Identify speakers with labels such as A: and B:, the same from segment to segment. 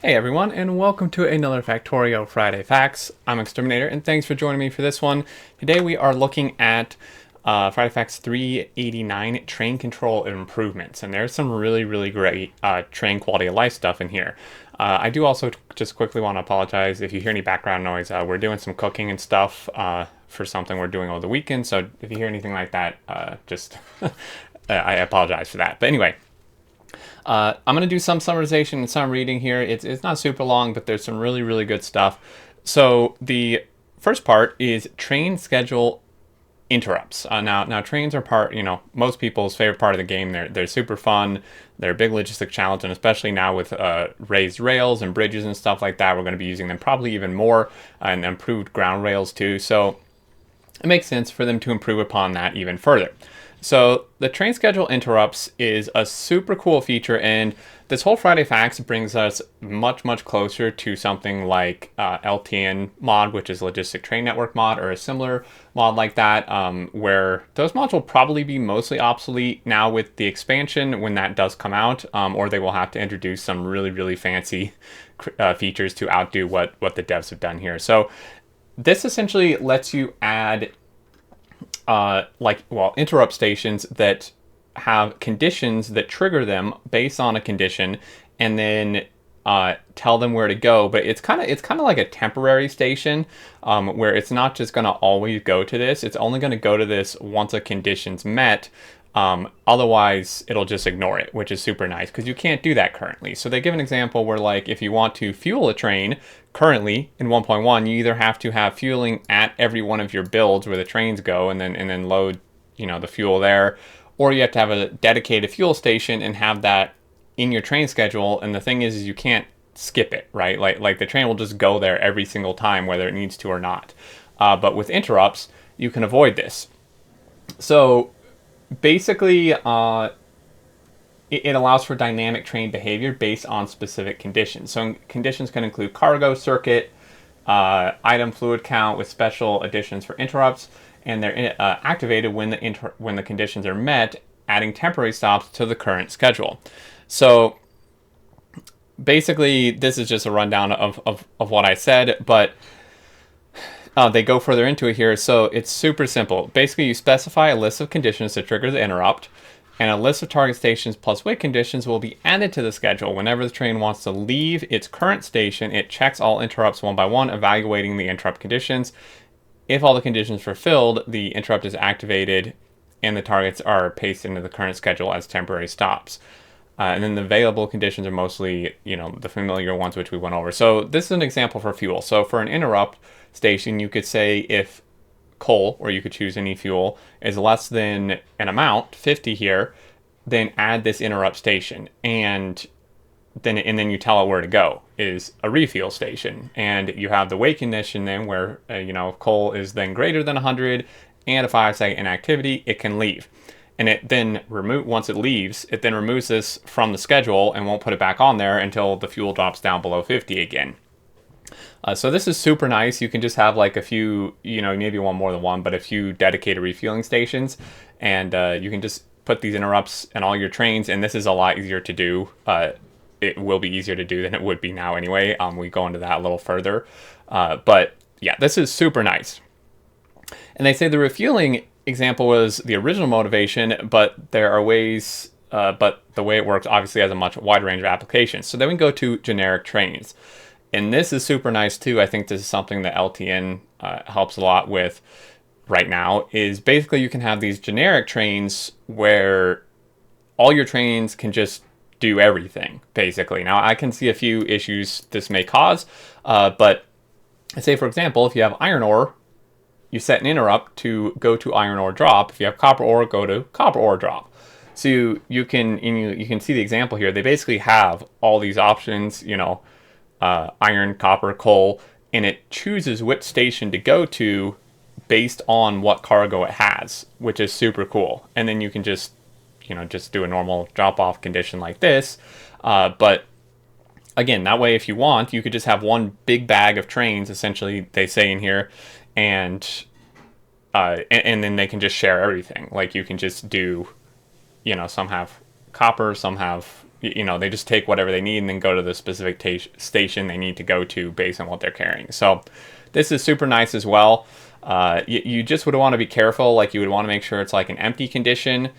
A: Hey everyone, and welcome to another Factorio Friday Facts. I'm Exterminator, and thanks for joining me for this one. Today we are looking at Friday Facts 389, Train Control Improvements, and there's some really great train quality of life stuff in here. I do also just quickly want to apologize if you hear any background noise. We're doing some cooking and stuff for something we're doing over the weekend, so if you hear anything like that, just I apologize for that. But anyway, I'm going to do some summarization and some reading here. It's not super long, but there's some really good stuff. So the first part is train schedule interrupts. Now trains are most people's favorite part of the game. They're super fun. They're a big logistic challenge, and especially now with raised rails and bridges and stuff like that, we're going to be using them probably even more, and improved ground rails too. So it makes sense for them to improve upon that even further. So the train schedule interrupts is a super cool feature, and this whole Friday Facts brings us much closer to something like LTN mod, which is Logistic Train Network mod, or a similar mod like that, where those mods will probably be mostly obsolete now with the expansion when that does come out, or they will have to introduce some really fancy features to outdo what the devs have done here. So this essentially lets you add interrupt stations that have conditions that trigger them based on a condition, and then tell them where to go. But it's kind of like a temporary station, where it's not just going to always go to this. It's only going to go to this once a condition's met. Otherwise, it'll just ignore it, which is super nice because you can't do that currently. So they give an example where, like, if you want to fuel a train currently in 1.1, you either have to have fueling at every one of your builds where the trains go, and then load, the fuel there, or you have to have a dedicated fuel station and have that in your train schedule. And the thing is you can't skip it, right? Like the train will just go there every single time, whether it needs to or not. But with interrupts, you can avoid this. So basically, it allows for dynamic train behavior based on specific conditions. So conditions can include cargo, circuit, item fluid count, with special additions for interrupts, and they're activated when the conditions are met, adding temporary stops to the current schedule. So basically, this is just a rundown of what I said, but they go further into it here. So it's super simple. Basically, you specify a list of conditions to trigger the interrupt, and a list of target stations plus wait conditions will be added to the schedule. Whenever the train wants to leave its current station, it checks all interrupts one by one, evaluating the interrupt conditions. If all the conditions are fulfilled, the interrupt is activated, and the targets are pasted into the current schedule as temporary stops. And then the available conditions are mostly, the familiar ones which we went over. So this is an example for fuel. So for an interrupt station, you could say if coal, or you could choose any fuel, is less than an amount, 50 here, then add this interrupt station. And then you tell it where to go, is a refuel station. And you have the wait condition then where, if coal is then greater than 100 and a 5-second inactivity, it can leave. And it then once it leaves, it then removes this from the schedule and won't put it back on there until the fuel drops down below 50 again. So this is super nice. You can just have like a few, maybe one more than one, but a few dedicated refueling stations, and you can just put these interrupts in all your trains, and this is a lot easier to do. It will be easier to do than it would be now anyway. We go into that a little further. But yeah, this is super nice. And they say the refueling example was the original motivation, but there are ways, but the way it works obviously has a much wider range of applications. So then we go to generic trains. And this is super nice too. I think this is something that LTN helps a lot with right now, is basically you can have these generic trains where all your trains can just do everything, basically. Now, I can see a few issues this may cause, but say, for example, if you have iron ore, you set an interrupt to go to iron ore drop. If you have copper ore, go to copper ore drop. So you can see the example here. They basically have all these options, iron, copper, coal, and it chooses which station to go to based on what cargo it has, which is super cool. And then you can just do a normal drop-off condition like this. But again, that way, if you want, you could just have one big bag of trains, essentially, they say in here, and then they can just share everything. Like, you can just do, some have copper, some have they just take whatever they need and then go to the specific station they need to go to based on what they're carrying. So this is super nice as well. You just would want to be careful. Like, you would want to make sure it's like an empty condition,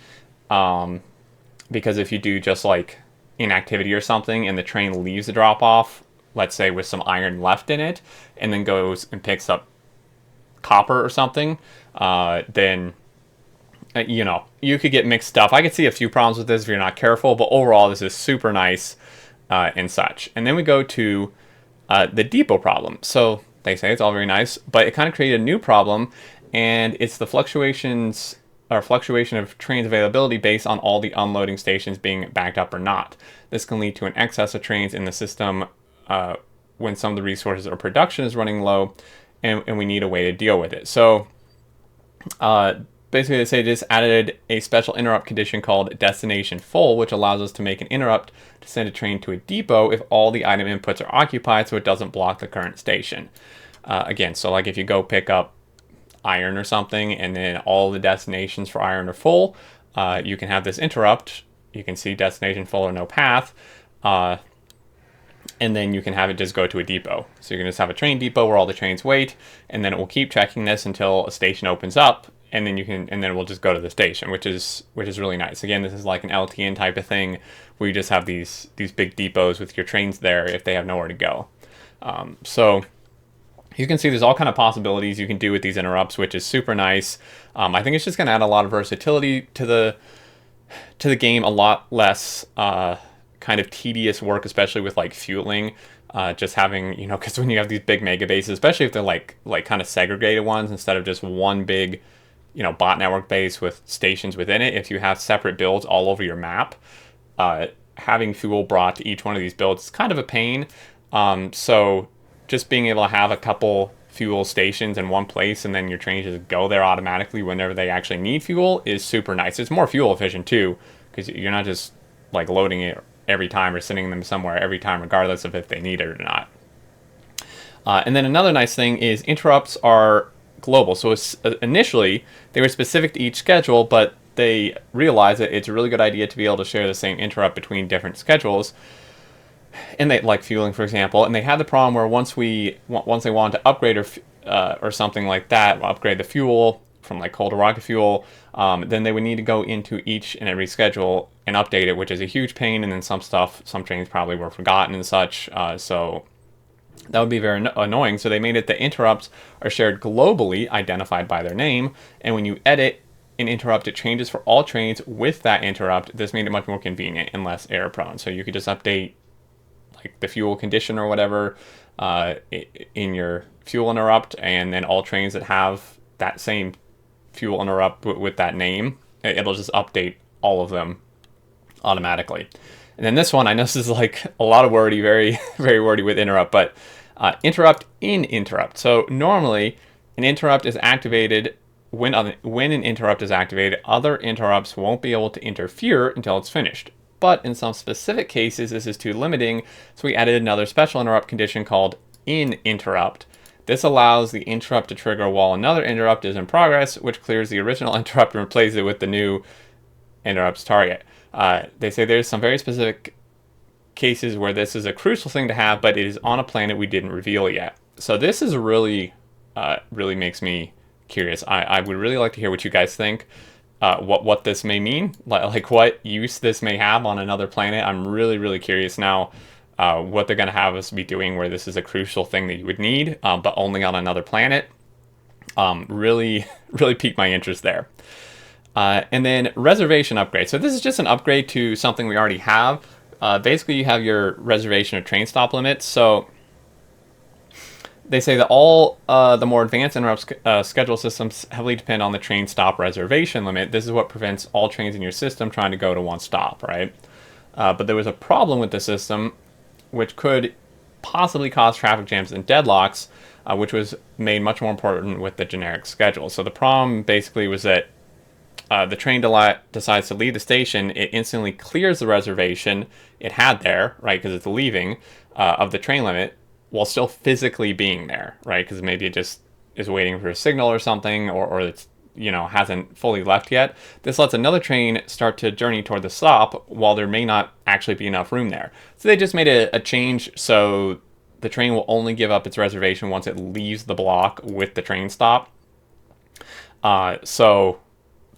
A: because if you do just like inactivity or something and the train leaves the drop off, let's say with some iron left in it, and then goes and picks up copper or something, then you could get mixed stuff. I could see a few problems with this if you're not careful, but overall this is super nice and such. And then we go to the depot problem. So they say it's all very nice, but it kind of created a new problem, and it's the fluctuation of trains availability based on all the unloading stations being backed up or not. This can lead to an excess of trains in the system when some of the resources or production is running low, and we need a way to deal with it. So basically, they say this added a special interrupt condition called destination full, which allows us to make an interrupt to send a train to a depot if all the item inputs are occupied, so it doesn't block the current station. Again, so like if you go pick up iron or something and then all the destinations for iron are full, you can have this interrupt. You can see destination full or no path, and then you can have it just go to a depot. So you can just have a train depot where all the trains wait, and then it will keep checking this until a station opens up, and then it will just go to the station, which is really nice. Again, this is like an LTN type of thing where you just have these big depots with your trains there if they have nowhere to go. So you can see there's all kind of possibilities you can do with these interrupts, which is super nice. I think it's just going to add a lot of versatility to the game, a lot less kind of tedious work, especially with like fueling. Just having, because when you have these big mega bases, especially if they're like kind of segregated ones instead of just one big, bot network base with stations within it, if you have separate builds all over your map, having fuel brought to each one of these builds is kind of a pain. So just being able to have a couple fuel stations in one place and then your trains just go there automatically whenever they actually need fuel is super nice. It's more fuel efficient too, because you're not just like loading it every time or sending them somewhere every time, regardless of if they need it or not. And then another nice thing is interrupts are global. So initially they were specific to each schedule, but they realized that it's a really good idea to be able to share the same interrupt between different schedules. And they, like fueling, for example, and they had the problem where once they wanted to upgrade or something like that, upgrade the fuel from like coal to rocket fuel, then they would need to go into each and every schedule and update it, which is a huge pain. And then some trains probably were forgotten and such. So that would be very annoying. So they made it the interrupts are shared globally, identified by their name. And when you edit an interrupt, it changes for all trains with that interrupt. This made it much more convenient and less error prone. So you could just update like the fuel condition or whatever in your fuel interrupt, and then all trains that have that same fuel interrupt with that name, it'll just update all of them automatically. And then this one, I know this is like a lot of wordy, very, very wordy with interrupt, but interrupt in interrupt. So normally an interrupt is activated when an interrupt is activated, other interrupts won't be able to interfere until it's finished. But in some specific cases, this is too limiting, so we added another special interrupt condition called in interrupt. This allows the interrupt to trigger while another interrupt is in progress, which clears the original interrupt and replaces it with the new interrupt's target. They say there's some very specific cases where this is a crucial thing to have, but it is on a planet we didn't reveal yet. So this is really makes me curious. I would really like to hear what you guys think. What this may mean, like what use this may have on another planet. I'm really curious now what they're going to have us be doing where this is a crucial thing that you would need, but only on another planet. Really piqued my interest there. And then reservation upgrade. So this is just an upgrade to something we already have. Basically, you have your reservation or train stop limits. So they say that all the more advanced interrupt schedule systems heavily depend on the train stop reservation limit. This is what prevents all trains in your system trying to go to one stop, right? But there was a problem with the system, which could possibly cause traffic jams and deadlocks, which was made much more important with the generic schedule. So the problem basically was that the train decides to leave the station, it instantly clears the reservation it had there, right, because it's leaving, of the train limit, while still physically being there, right? Because maybe it just is waiting for a signal or something, or it's hasn't fully left yet. This lets another train start to journey toward the stop while there may not actually be enough room there. So they just made a change so the train will only give up its reservation once it leaves the block with the train stop. So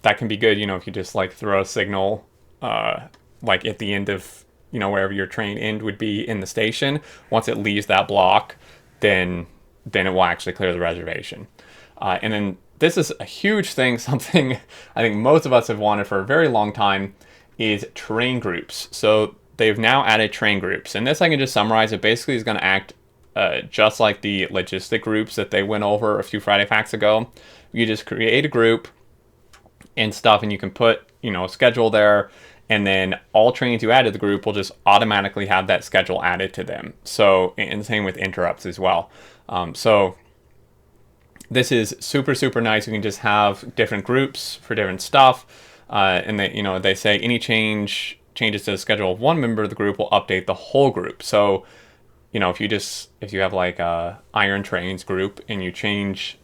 A: that can be good, if you just like throw a signal, like at the end of, wherever your train end would be in the station. Once it leaves that block, then it will actually clear the reservation. And then this is a huge thing, something I think most of us have wanted for a very long time, is train groups. So they've now added train groups. And this I can just summarize. It basically is going to act just like the logistic groups that they went over a few Friday Facts ago. You just create a group and stuff, and you can put, a schedule there, and then all trains you add to the group will just automatically have that schedule added to them. So, and same with interrupts as well. So this is super, super nice. You can just have different groups for different stuff. And they say any changes to the schedule of one member of the group will update the whole group. So, if you have like a iron trains group and you change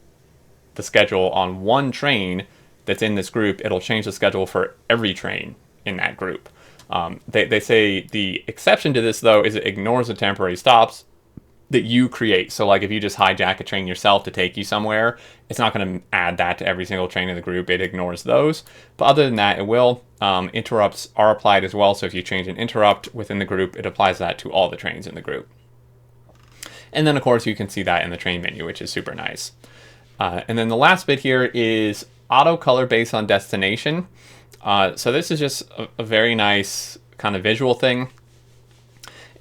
A: the schedule on one train that's in this group, it'll change the schedule for every train in that group. They say the exception to this, though, is it ignores the temporary stops that you create. So like if you just hijack a train yourself to take you somewhere, it's not going to add that to every single train in the group. It ignores those. But other than that, it will. Interrupts are applied as well. So if you change an interrupt within the group, it applies that to all the trains in the group. And then, of course, you can see that in the train menu, which is super nice. And then the last bit here is auto color based on destination. So this is just a very nice kind of visual thing.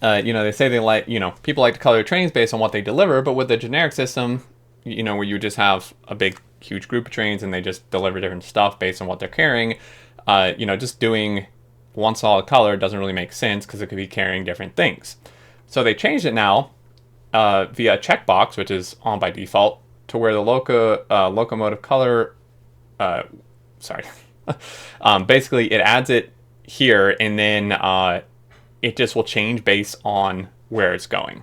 A: They say they like, people like to color trains based on what they deliver, but with the generic system, where you just have a big, huge group of trains and they just deliver different stuff based on what they're carrying, just doing one solid color doesn't really make sense because it could be carrying different things. So they changed it now via checkbox, which is on by default, to where the locomotive color, basically it adds it here, and then it just will change based on where it's going.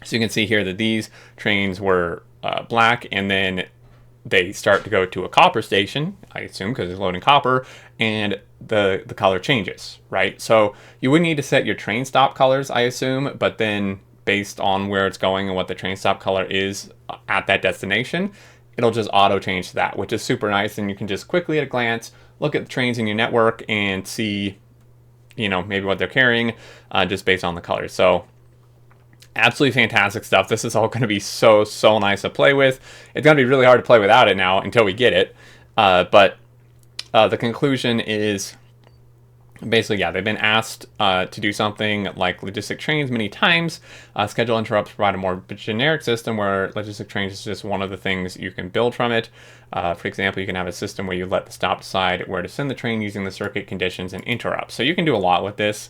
A: So you can see here that these trains were black, and then they start to go to a copper station, I assume, because it's loading copper, and the color changes, right? So you would need to set your train stop colors, I assume, but then based on where it's going and what the train stop color is at that destination, it'll just auto change to that, which is super nice. And you can just quickly at a glance look at the trains in your network and see, maybe what they're carrying just based on the colors. So absolutely fantastic stuff. This is all going to be so, so nice to play with. It's going to be really hard to play without it now until we get it. But the conclusion is basically, they've been asked to do something like logistic trains many times. Schedule interrupts provide a more generic system where logistic trains is just one of the things you can build from it. For example, you can have a system where you let the stop decide where to send the train using the circuit conditions and interrupts. So you can do a lot with this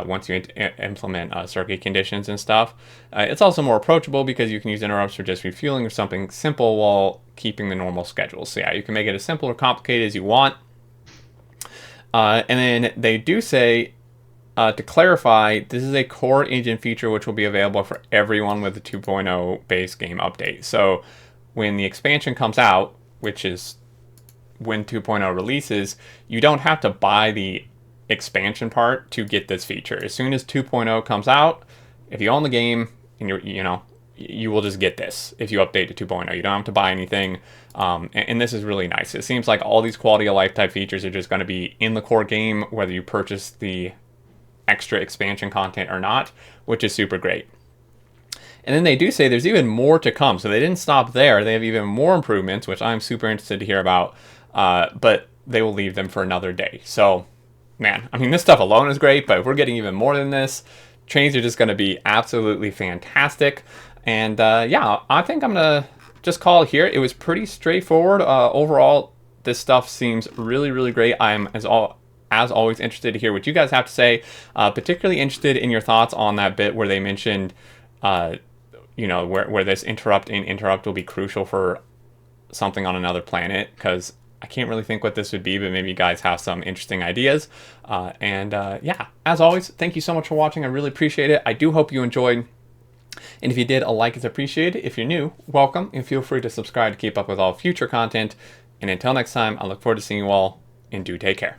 A: once you implement circuit conditions and stuff. It's also more approachable because you can use interrupts for just refueling or something simple while keeping the normal schedule. So you can make it as simple or complicated as you want. And then they do say, to clarify, this is a core engine feature which will be available for everyone with the 2.0 base game update. So when the expansion comes out, which is when 2.0 releases, you don't have to buy the expansion part to get this feature. As soon as 2.0 comes out, if you own the game and you will just get this if you update to 2.0. You don't have to buy anything. And this is really nice. It seems like all these quality of life type features are just going to be in the core game, whether you purchase the extra expansion content or not, which is super great. And then they do say there's even more to come. So they didn't stop there. They have even more improvements, which I'm super interested to hear about. But they will leave them for another day. So, man, this stuff alone is great, but if we're getting even more than this, trains are just going to be absolutely fantastic. And I think I'm going to just call it here. It was pretty straightforward. Overall, this stuff seems really, really great. I'm, as always, interested to hear what you guys have to say. Particularly interested in your thoughts on that bit where they mentioned, where this interrupt will be crucial for something on another planet, because I can't really think what this would be, but maybe you guys have some interesting ideas. As always, thank you so much for watching. I really appreciate it. I do hope you enjoyed. And if you did, a like is appreciated. If you're new, welcome, and feel free to subscribe to keep up with all future content. And until next time, I look forward to seeing you all, and do take care.